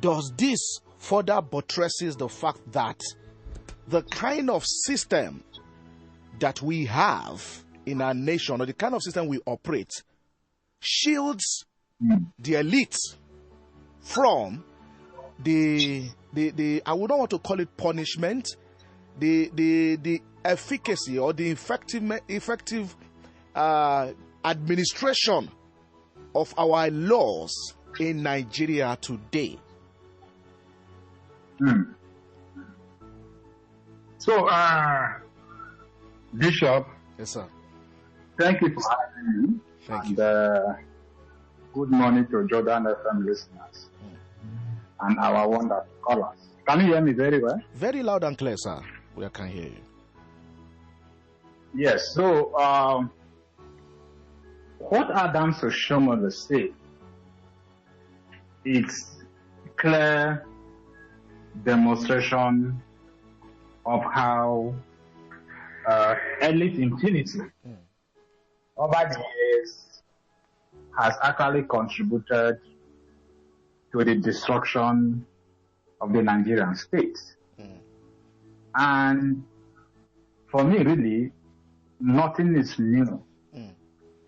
does this further buttresses the fact that the kind of system that we have in our nation, or the kind of system we operate, shields the elite from the I would not want to call it punishment, the efficacy or the effective administration of our laws in Nigeria today. So, Bishop. Yes, sir. Thank you for having me. Thank you. Good morning to Jordan FM listeners and our wonderful callers. Can you hear me very well? Very loud and clear, sir. We can hear you. Yes. So, what Adams Oshiomhole said, it's clear demonstration of how elite impunity over the years has actually contributed to the destruction of the Nigerian state. And for me, really, nothing is new,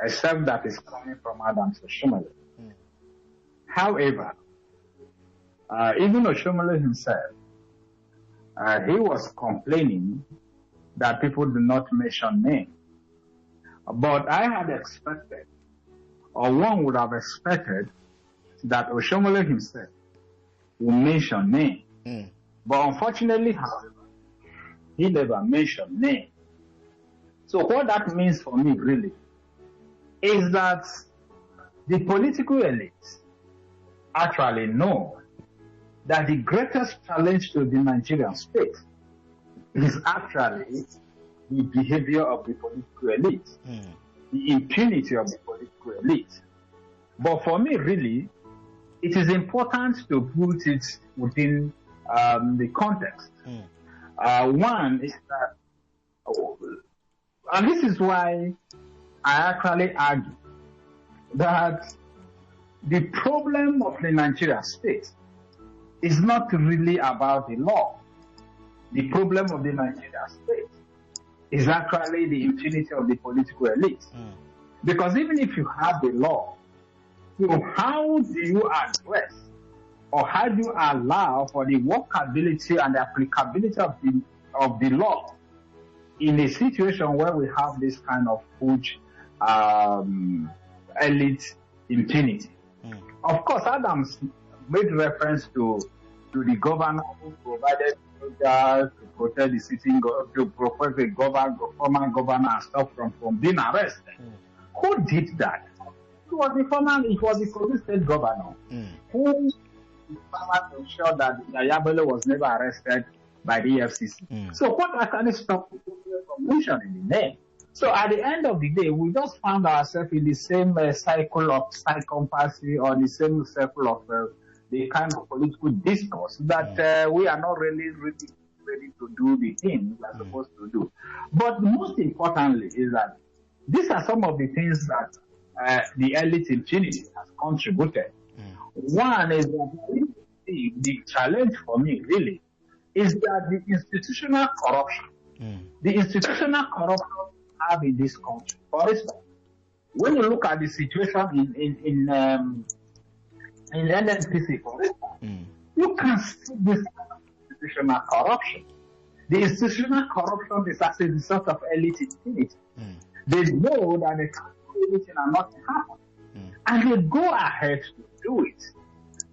except that it's coming from Adams Oshiomhole. However, even Oshiomhole himself, he was complaining that people do not mention name. But I had expected, or one would have expected, that Oshiomhole himself would mention name. But unfortunately, however, he never mentioned name. So what that means for me really is that the political elite actually know that the greatest challenge to the Nigerian state is actually the behavior of the political elite, the impunity of the political elite. But for me, really, it is important to put it within the context. One is that, and this is why I actually argue that the problem of the Nigerian state is not really about the law. The problem of the Nigerian state is actually the impunity of the political elite. Because even if you have the law, so how do you address or how do you allow for the workability and the applicability of the law in a situation where we have this kind of huge elite impunity? Of course, Adams made reference to the governor who provided soldiers to protect the sitting, to protect the former governor and stuff from being arrested. Who did that? It was the Kogi state governor who to ensure that Yayabele was never arrested by the EFCC. So what actually stopped people from mentioning the name? So at the end of the day, we just found ourselves in the same cycle of psychopathy, or the same cycle of the kind of political discourse that we are not really ready to do the things we are supposed to do. But most importantly is that these are some of the things that the elite impunity has contributed. One is that the challenge for me really is that the institutional corruption, we have in this country. For instance, when you look at the situation in NNPC, for instance, you can see this kind of institutional corruption. The institutional corruption is as a result of elite impunity. They know that they can't do anything and nothing happens. And they go ahead to do it.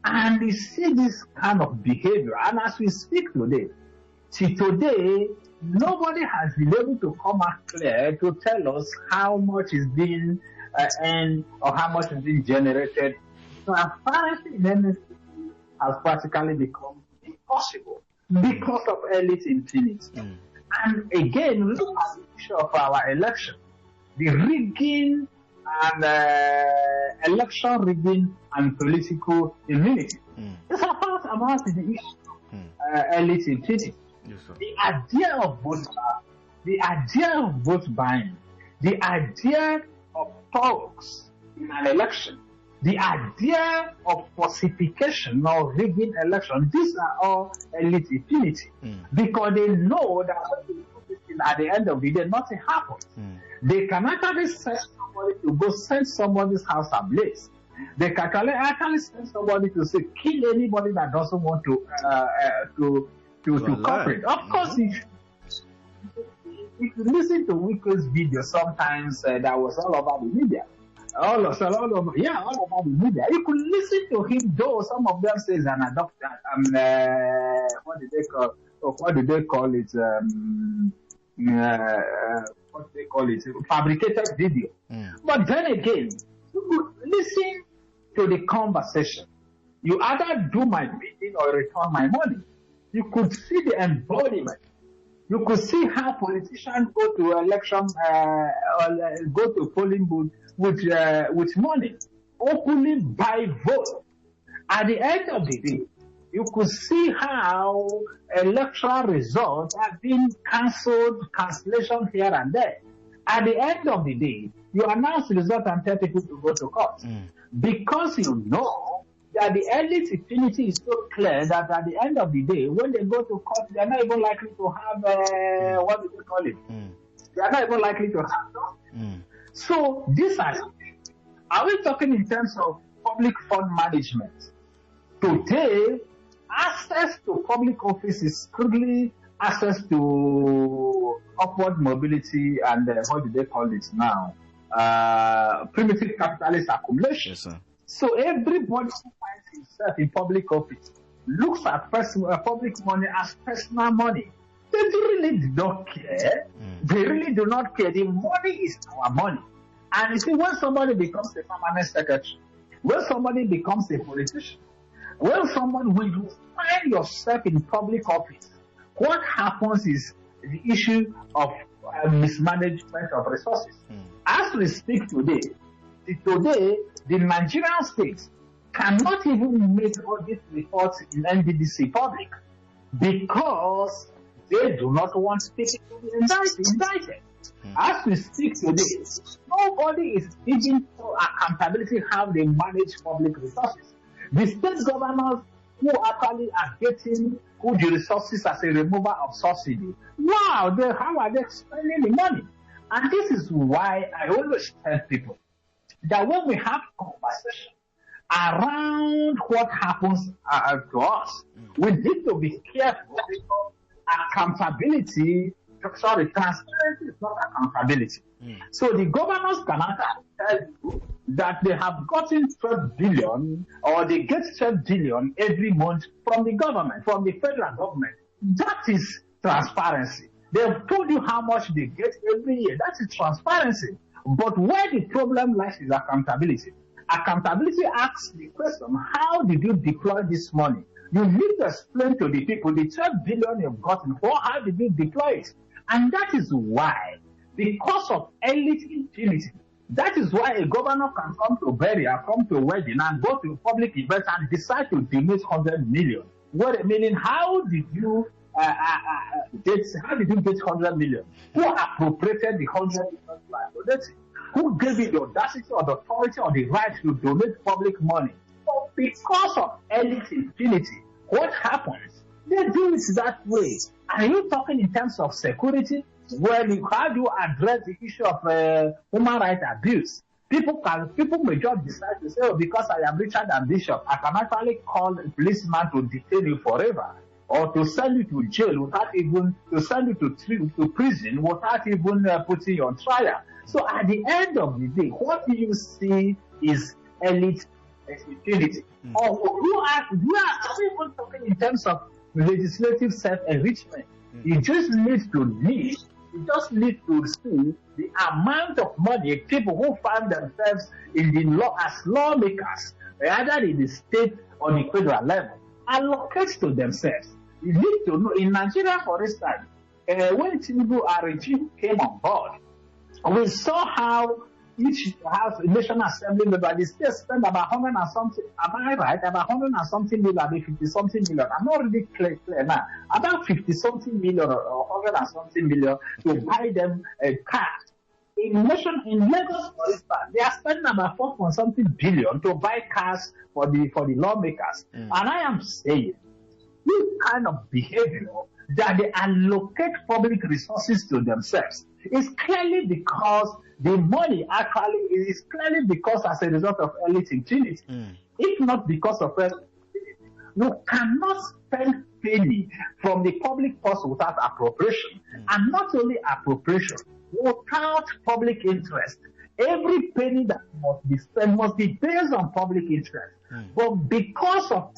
And they see this kind of behavior. And as we speak today, nobody has been able to come out clear to tell us how much is being earned or how much is being generated. So apparently, NNPC has practically become impossible because of elite impunity. And again, look at the issue of our election. The rigging and election rigging and political immunity. It's about the issue of elite impunity. Yes, sir. The idea of vote buying, the idea of talks in an election the idea of falsification or rigging election, these are all elite impunity. Because they know that at the end of the day, nothing happens. They can actually send somebody to go send somebody's house ablaze. They can actually send somebody to say, kill anybody that doesn't want to cooperate. Of course, if you listen to Wike's video sometimes, that was all over the media. All over the media. You could listen to him, though some of them say he's an adopted, what do they call it? What they call it? Fabricated video. But then again, you could listen to the conversation. You either do my bidding or return my money. You could see the embodiment. You could see how politicians go to election, go to polling booth with money, openly buy vote. At the end of the day, you could see how electoral results have been cancellation here and there. At the end of the day, you announce the result and tell people to go to court. Because you know that the elite impunity is so clear that at the end of the day, when they go to court, they're not even likely to have, what do they call it? They are not even likely to have. So these are we talking in terms of public fund management? Today, access to public office is strictly access to upward mobility and what do they call it now? Primitive capitalist accumulation. Yes, sir. So everybody who finds himself in public office looks at public money as personal money. They really do not care. They really do not care. The money is our money. And you see, when somebody becomes a permanent secretary, when somebody becomes a politician, when you find yourself in public office, what happens is the issue of mismanagement of resources. As we speak today, the Nigerian state cannot even make all these reports in NBDC public because they do not want people to be indicted. As we speak today, nobody is giving accountability how they manage public resources. The state governors who actually are getting the resources as a remover of subsidy, wow, how are they spending the money? And this is why I always tell people that when we have conversation around what happens to us, we need to be careful because transparency is not accountability. So the governors can tell you that they have gotten 12 billion or they get 12 billion every month from the government, from the federal government. That is transparency. They've told you how much they get every year. That is transparency. But where the problem lies is accountability. Accountability asks the question, how did you deploy this money? You need to explain to the people the 12 billion you've gotten, how did you deploy it? And that is why, because of elite impunity, that is why a governor can come to burial, come to a wedding, and go to a public event and decide to donate 100 million. Meaning, how did you get 100 million? Who appropriated the 100 million? Who gave you the audacity or the authority or the right to donate public money? But because of elite impunity, what happens? They do it that way. Are you talking in terms of security? Well, how do you address the issue of human rights abuse? People may just decide to say, oh, because I am richer than Bishop, I can actually call a policeman to detain you forever, or to send you to jail without even, to send you to prison without even putting you on trial. So at the end of the day, what you see is elite impunity. Or you are even talking in terms of legislative self-enrichment. You just need to see the amount of money people who find themselves in the law as lawmakers, either in the state or the federal level, allocate to themselves. You need to know, in Nigeria, for instance, when Tinubu regime came on board, we saw how each house, National Assembly member, the state spent about 100 and something, am I right? About 100 and something million, 50 something million. I'm not really clear now. About 50 something million or 100 and something million to buy them a car. in Lagos, for instance, they are spending about 4 point something billion to buy cars for the lawmakers. And I am saying, this kind of behavior that they allocate public resources to themselves is clearly because the money actually is clearly because as a result of elite impunity. If not because of it, you cannot spend penny from the public purse without appropriation. And not only appropriation, without public interest. Every penny that must be spent must be based on public interest. But because of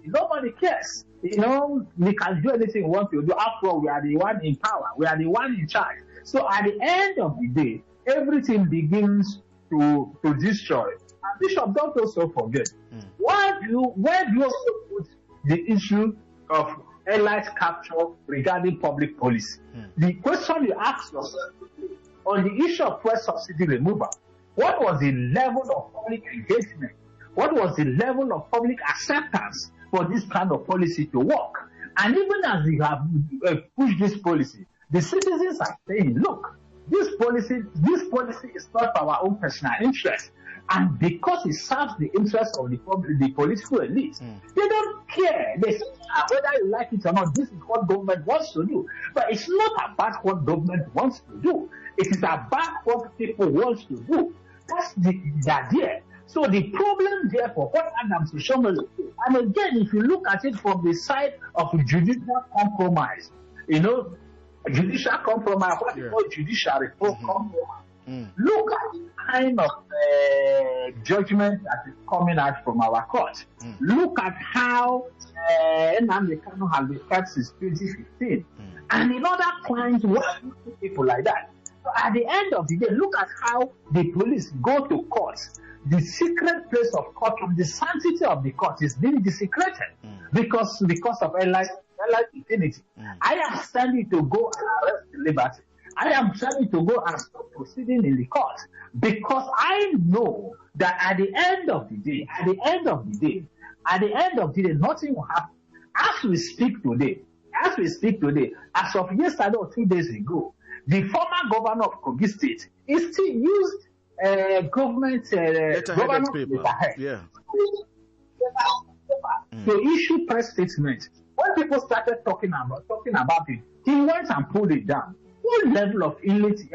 nobody cares. You know, we can do anything we want to do. After all, we are the one in power. We are the one in charge. So at the end of the day, everything begins to destroy. And Bishop, don't also forget, where do you also put the issue of elite capture regarding public policy? The question you ask yourself on the issue of fuel subsidy removal, what was the level of public engagement? What was the level of public acceptance for this kind of policy to work? And even as we have pushed this policy, the citizens are saying, look, this policy is not for our own personal interest. And because it serves the interests of the political elite, they don't care. They say, whether you like it or not, this is what government wants to do. But it's not about what government wants to do. It is about what people want to do. That's the idea. So the problem, therefore, what Adams is showing, and again, if you look at it from the side of judicial compromise, you know, judicial compromise, what you call judicial reform compromise. Look at the kind of judgment that is coming out from our court. Look at how Nnamdi Kanu has been kept since 2015. And in other clients, what people like that. So at the end of the day, look at how the police go to court. The secret place of court, the sanctity of the court is being desecrated because of elite impunity. I am standing to go and arrest liberty. I am trying to go and stop proceeding in the court because I know that at the end of the day, nothing will happen. As we speak today, as of yesterday or 2 days ago, the former governor of Kogi State is still used government letterhead to issue press statements. When people started talking about it, he went and pulled it down. What level of elite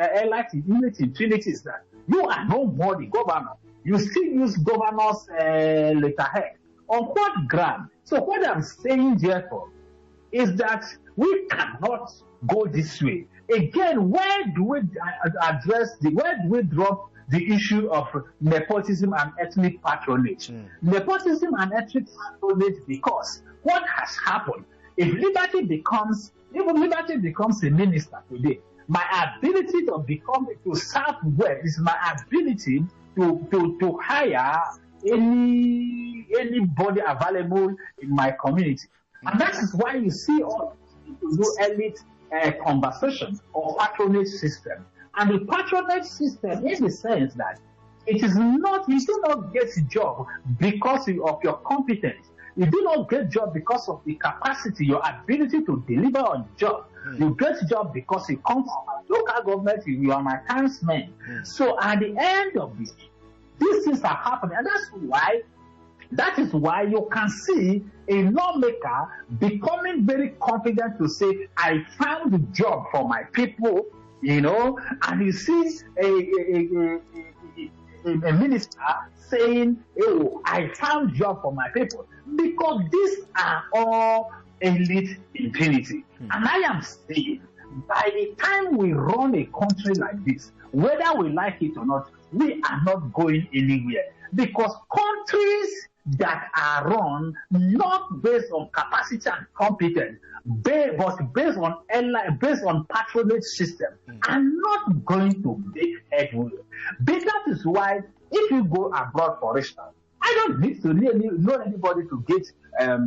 impunity is that? You are no more the governor. You still use governor's letterhead. On what ground? So what I'm saying, therefore, is that we cannot go this way. Again, where do we drop the issue of nepotism and ethnic patronage? Nepotism and ethnic patronage, because what has happened, if Liberty becomes a minister today, my ability to serve well is my ability to hire anybody available in my community. And that is why you see all to do elite conversation or patronage system. And the patronage system in the sense that it is not, you do not get a job because of your competence. You do not get a job because of the capacity, your ability to deliver on the job. You get a job because you come from local government, you are my townsman. So at the end of this, these things are happening. And that is why you can see a lawmaker becoming very confident to say, I found a job for my people, you know, and you see a minister saying, oh, I found job for my people, because these are all elite impunity. And I am saying, by the time we run a country like this, whether we like it or not, we are not going anywhere, because countries that are run not based on capacity and competence, but based on patronage system, are not going to make headway. But that is why, if you go abroad, for instance, I don't need to know anybody to get a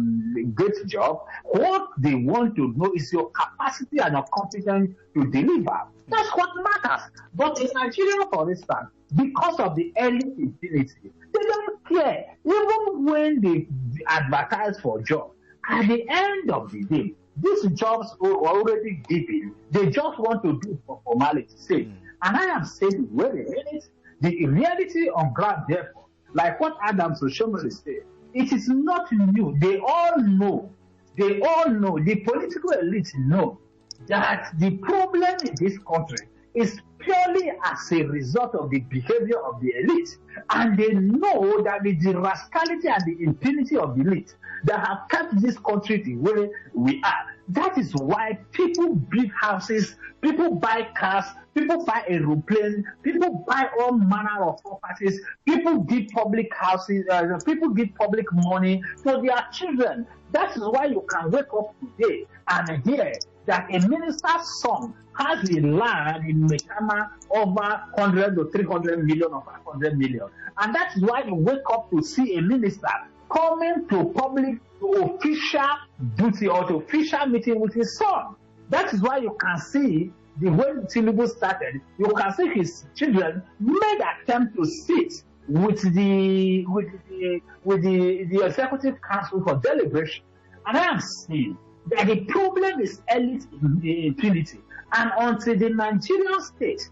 job. What they want to know is your capacity and your competence to deliver. That's what matters. But in Nigeria, for instance, because of the early impunity, they don't care. Even when they advertise for jobs, at the end of the day, these jobs are already given. They just want to do it for formality's sake. And I am saying, wait a minute, the reality on ground, therefore, like what Adam Soshomole said, it is not new. They all know, the political elite know that the problem in this country is purely as a result of the behavior of the elite. And they know that it is the rascality and the impunity of the elite that have kept this country the way we are. That is why people build houses, people buy cars, people buy aeroplanes, people buy all manner of properties, people give public houses, people give public money to their children. That is why you can wake up today and hear that a minister's son has a land in Mekama over 100 or 300 million or 500 million. And that is why you wake up to see a minister coming to public, to official duty or to official meeting with his son. That is why you can see the way Tinubu started, you can see his children made attempt to sit with the executive council for deliberation. And I am saying that the problem is elite impunity. And until the Nigerian state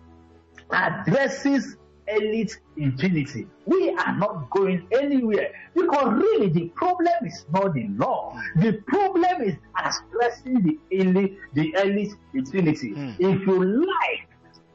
addresses elite impunity, we are not going anywhere. Because really the problem is not the law. The problem is addressing the elite impunity. If you like,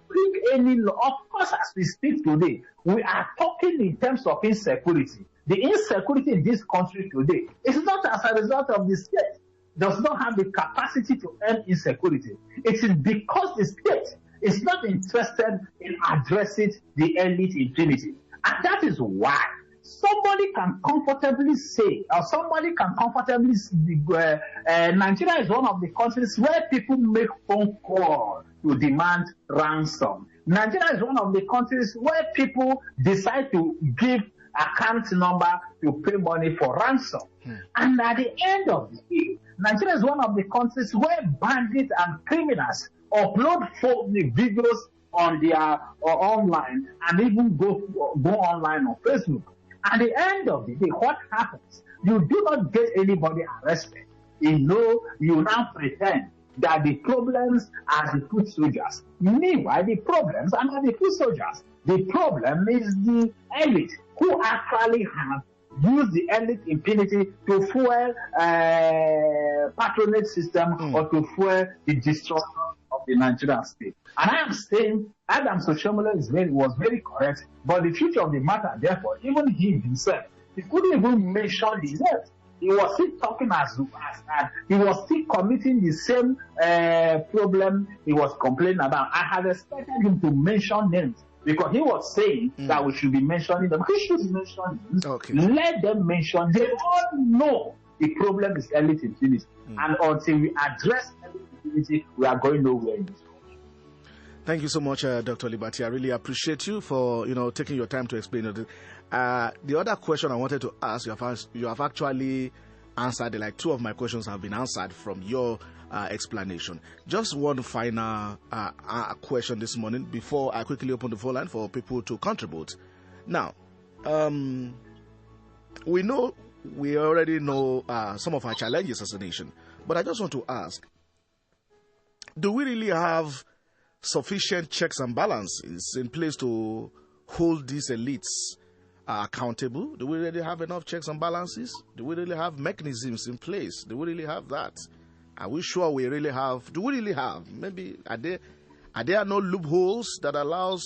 bring any law. Of course, as we speak today, we are talking in terms of insecurity. The insecurity in this country today is not as a result of the state does not have the capacity to end insecurity. It is because the state is not interested in addressing the elite impunity. And that is why somebody can comfortably say, or somebody can comfortably say, Nigeria is one of the countries where people make phone calls to demand ransom. Nigeria is one of the countries where people decide to give account number to pay money for ransom. And at the end of the day, Nigeria is one of the countries where bandits and criminals upload videos on their online and even go online on Facebook. At the end of the day, what happens? You do not get anybody arrested. You now pretend that the problems are the foot soldiers. Meanwhile, the problems are not the foot soldiers. The problem is the elite who actually have used the elite impunity to fuel patronage system or to fuel the destruction of the Nigerian state. And I am saying Adam Soshomole was very correct, but the truth of the matter, therefore, even he himself, he couldn't even mention the left. He was still talking as he was still committing the same problem he was complaining about. I had expected him to mention names because he was saying that we should be mentioning them. He should mention names. Okay. Let them mention. They all know the problem is elite impunity. And until we address elite impunity, we are going nowhere in this. Thank you so much, Dr. Liberty. I really appreciate you for taking your time to explain it. The other question I wanted to ask, you have actually answered it. Like two of my questions have been answered from your explanation. Just one final question this morning before I quickly open the phone line for people to contribute. Now, we already know some of our challenges as a nation, but I just want to ask, do we really have sufficient checks and balances in place to hold these elites accountable? Do we really have enough checks and balances? Do we really have mechanisms in place? Do we really have that? Are we sure we really have? Do we really have? Maybe are there no loopholes that allows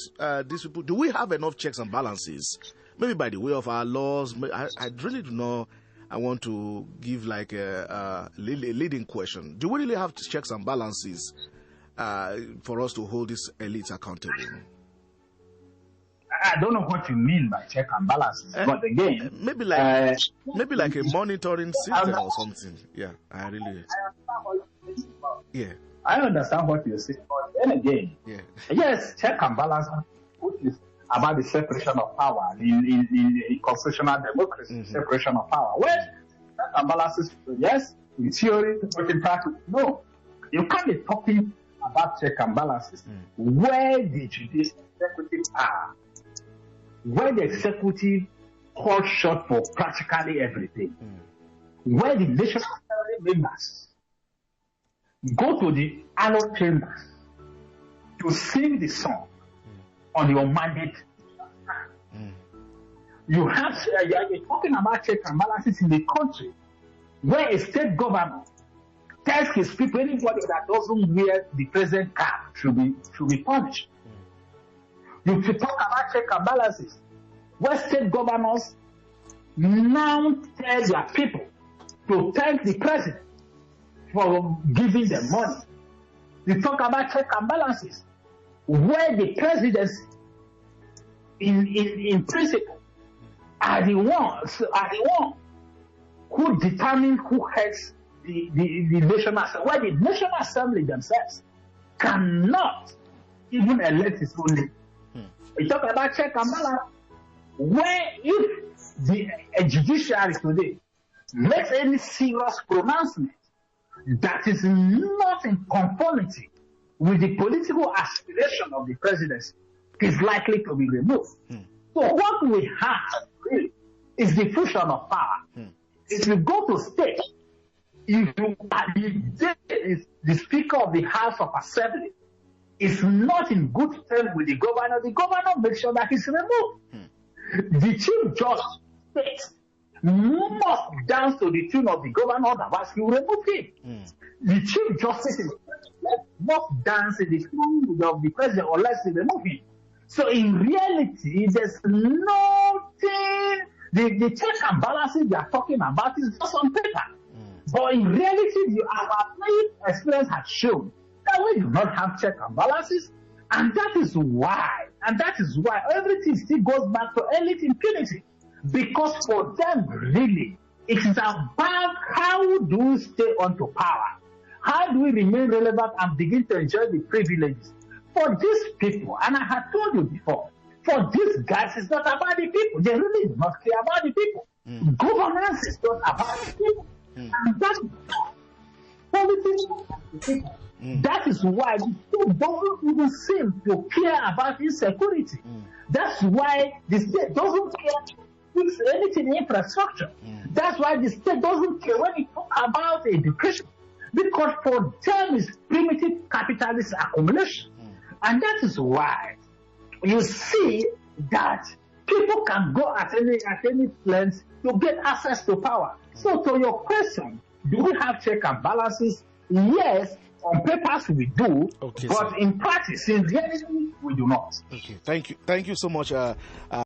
these people? Do we have enough checks and balances? Maybe by the way of our laws. I really do not. I want to give like a leading question. Do we really have checks and balances for us to hold these elites accountable? I don't know what you mean by check and balances, but again, maybe like a monitoring system or something. Yeah, I really. Yeah, I understand what you're saying, but then again, yes, check and balance, which is about the separation of power in constitutional democracy, separation of power. Well, check and balances, yes, in theory, but in practice, no. You can't be talking about check and balances where the judicial executive are, where the executive calls short for practically everything, where the national assembly members go to the allot chambers to sing the song on your mandate. You have, you're talking about checks and balances in the country where a state governor tells his people, anybody that doesn't wear the present cap should be punished. You should talk about checks and balances where state governors now tell their people to thank the president for giving them money. You talk about checks and balances where the presidency in principle are the one who determine who heads the National Assembly, where the National Assembly themselves cannot even elect its own name. We talk about check and balance, where if the judiciary today makes any serious pronouncement that is not in conformity with the political aspiration of the presidency, is likely to be removed. So what we have really is the fusion of power. If you go to state, if you are the Speaker of the House of Assembly is not in good terms with the governor makes sure that he's removed. The Chief Justice states must dance to the tune of the governor, otherwise he will remove him. The Chief Justice must dance in the tune of the president unless he remove him. So in reality, there's nothing. The checks and balances they are talking about is just on paper. But in reality, our life experience has shown that we do not have checks and balances, and that is why everything still goes back to elite impunity. Because for them, really, it is about how do we stay onto power? How do we remain relevant and begin to enjoy the privileges? For these people, and I had told you before, for these guys, it's not about the people. They really do not care about the people. Governance is not about the people. And that is politics of the people. That is why the state doesn't even seem to care about insecurity. That's why the state doesn't care to fix anything in infrastructure. That's why the state doesn't care when we talk about education. Because for them it's primitive capitalist accumulation. And that is why you see that people can go at any length to get access to power. So to your question, do we have check and balances? Yes, on papers we do, but in practice, in reality, we do not. Okay, thank you so much.